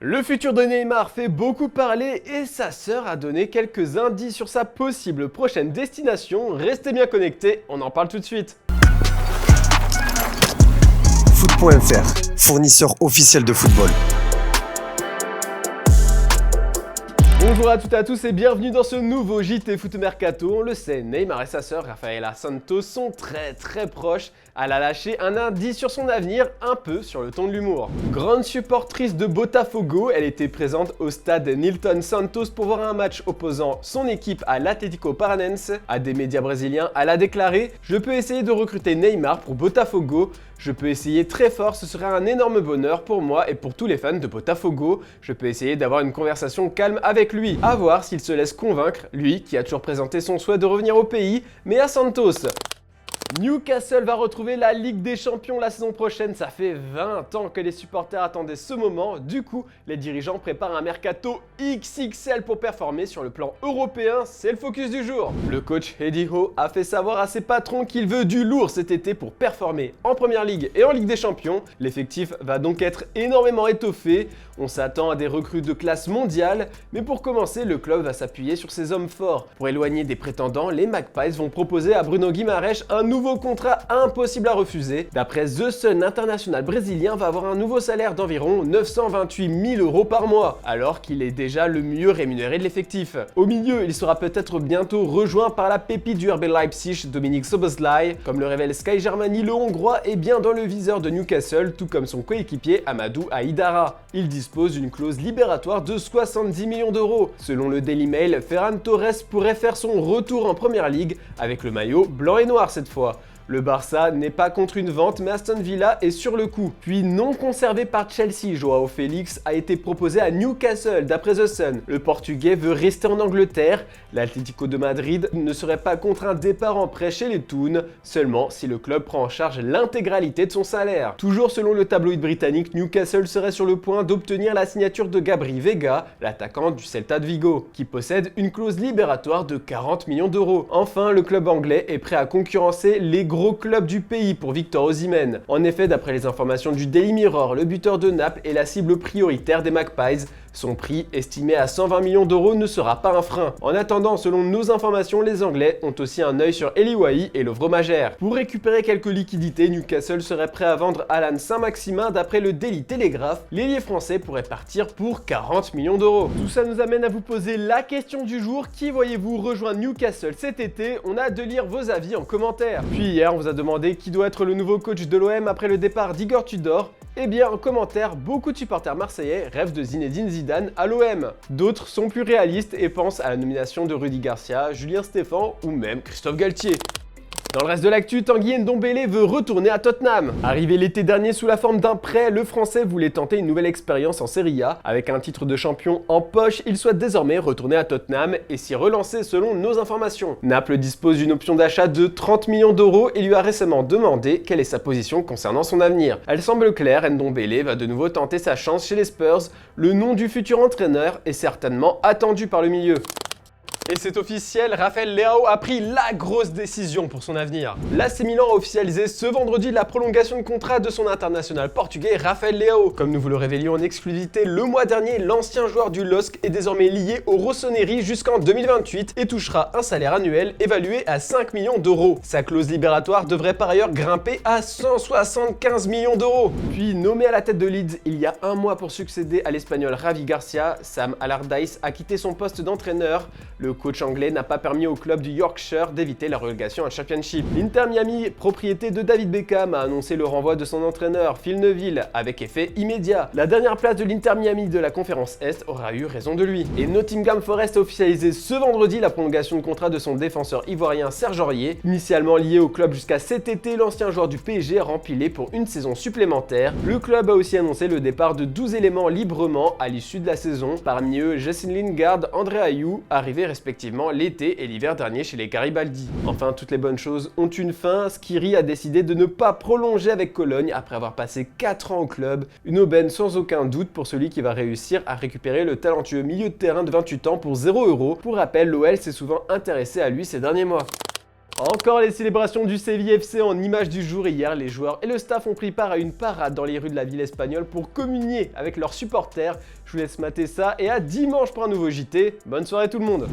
Le futur de Neymar fait beaucoup parler et sa sœur a donné quelques indices sur sa possible prochaine destination. Restez bien connectés, on en parle tout de suite. Foot.fr, fournisseur officiel de football. Bonjour à toutes et à tous et bienvenue dans ce nouveau JT Foot Mercato. On le sait, Neymar et sa sœur Rafaela Santos sont très proches. Elle a lâché un indice sur son avenir, un peu sur le ton de l'humour. Grande supportrice de Botafogo, elle était présente au stade Nilton Santos pour voir un match opposant son équipe à l'Atlético Paranense. À des médias brésiliens, elle a déclaré « Je peux essayer de recruter Neymar pour Botafogo. Je peux essayer très fort, ce serait un énorme bonheur pour moi et pour tous les fans de Botafogo. Je peux essayer d'avoir une conversation calme avec lui. À voir s'il se laisse convaincre, lui qui a toujours présenté son souhait de revenir au pays, mais à Santos. » Newcastle va retrouver la Ligue des Champions la saison prochaine. Ça fait 20 ans que les supporters attendaient ce moment. Du coup, les dirigeants préparent un mercato XXL pour performer sur le plan européen. C'est le focus du jour. Le coach Eddie Howe a fait savoir à ses patrons qu'il veut du lourd cet été pour performer en Première Ligue et en Ligue des Champions. L'effectif va donc être énormément étoffé. On s'attend à des recrues de classe mondiale. Mais pour commencer, le club va s'appuyer sur ses hommes forts. Pour éloigner des prétendants, les Magpies vont proposer à Bruno Guimaraes un nouveau contrat impossible à refuser. D'après The Sun, l'international brésilien va avoir un nouveau salaire d'environ 928 000 € par mois, alors qu'il est déjà le mieux rémunéré de l'effectif. Au milieu, il sera peut-être bientôt rejoint par la pépite du RB Leipzig, Dominik Szoboszlai. Comme le révèle Sky Germany, le Hongrois est bien dans le viseur de Newcastle, tout comme son coéquipier Amadou Haïdara. Il dispose d'une clause libératoire de 70 millions €. Selon le Daily Mail, Ferran Torres pourrait faire son retour en Première Ligue avec le maillot blanc et noir cette fois. Le Barça n'est pas contre une vente, mais Aston Villa est sur le coup. Puis non conservé par Chelsea, Joao Félix a été proposé à Newcastle d'après The Sun. Le Portugais veut rester en Angleterre. L'Atlético de Madrid ne serait pas contre un départ en prêt chez les Toons, seulement si le club prend en charge l'intégralité de son salaire. Toujours selon le tabloïd britannique, Newcastle serait sur le point d'obtenir la signature de Gabri Veiga, l'attaquant du Celta de Vigo, qui possède une clause libératoire de 40 millions €. Enfin, le club anglais est prêt à concurrencer les gros club du pays pour Victor Osimhen. En effet, d'après les informations du Daily Mirror, le buteur de Naples est la cible prioritaire des Magpies. Son prix, estimé à 120 millions €, ne sera pas un frein. En attendant, selon nos informations, les Anglais ont aussi un œil sur Eli Wahi et Lovro Majer. Pour récupérer quelques liquidités, Newcastle serait prêt à vendre Alan Saint-Maximin. D'après le Daily Telegraph, l'ailier français pourrait partir pour 40 millions €. Tout ça nous amène à vous poser la question du jour. Qui voyez-vous rejoindre Newcastle cet été? On a hâte de lire vos avis en commentaire. Puis hier, on vous a demandé qui doit être le nouveau coach de l'OM après le départ d'Igor Tudor. Eh bien, en commentaire, beaucoup de supporters marseillais rêvent de Zinedine Zidane à l'OM. D'autres sont plus réalistes et pensent à la nomination de Rudy Garcia, Julien Stéphan ou même Christophe Galtier. Dans le reste de l'actu, Tanguy Ndombele veut retourner à Tottenham. Arrivé l'été dernier sous la forme d'un prêt, le Français voulait tenter une nouvelle expérience en Serie A. Avec un titre de champion en poche, il souhaite désormais retourner à Tottenham et s'y relancer selon nos informations. Naples dispose d'une option d'achat de 30 millions € et lui a récemment demandé quelle est sa position concernant son avenir. Elle semble claire, Ndombele va de nouveau tenter sa chance chez les Spurs. Le nom du futur entraîneur est certainement attendu par le milieu. Et c'est officiel, Rafael Leao a pris la grosse décision pour son avenir. L'AC Milan a officialisé ce vendredi la prolongation de contrat de son international portugais Rafael Leao. Comme nous vous le révélions en exclusivité le mois dernier, l'ancien joueur du LOSC est désormais lié au Rossoneri jusqu'en 2028 et touchera un salaire annuel évalué à 5 millions €. Sa clause libératoire devrait par ailleurs grimper à 175 millions €. Puis nommé à la tête de Leeds il y a un mois pour succéder à l'Espagnol Javi Garcia, Sam Allardyce a quitté son poste d'entraîneur. Le coach anglais n'a pas permis au club du Yorkshire d'éviter la relégation en Championship. L'Inter Miami, propriété de David Beckham, a annoncé le renvoi de son entraîneur Phil Neville avec effet immédiat. La dernière place de l'Inter Miami de la conférence Est aura eu raison de lui. Et Nottingham Forest a officialisé ce vendredi la prolongation de contrat de son défenseur ivoirien Serge Aurier. Initialement lié au club jusqu'à cet été, l'ancien joueur du PSG a rempilé pour une saison supplémentaire. Le club a aussi annoncé le départ de 12 éléments librement à l'issue de la saison. Parmi eux, Jessine Lingard, André Ayew, arrivés respectivement l'été et l'hiver dernier chez les Garibaldi. Enfin, toutes les bonnes choses ont une fin. Skiri a décidé de ne pas prolonger avec Cologne après avoir passé 4 ans au club. Une aubaine sans aucun doute pour celui qui va réussir à récupérer le talentueux milieu de terrain de 28 ans pour 0 €. Pour rappel, l'OL s'est souvent intéressé à lui ces derniers mois. Encore les célébrations du Séville FC en image du jour. Hier, les joueurs et le staff ont pris part à une parade dans les rues de la ville espagnole pour communier avec leurs supporters. Je vous laisse mater ça et à dimanche pour un nouveau JT. Bonne soirée tout le monde.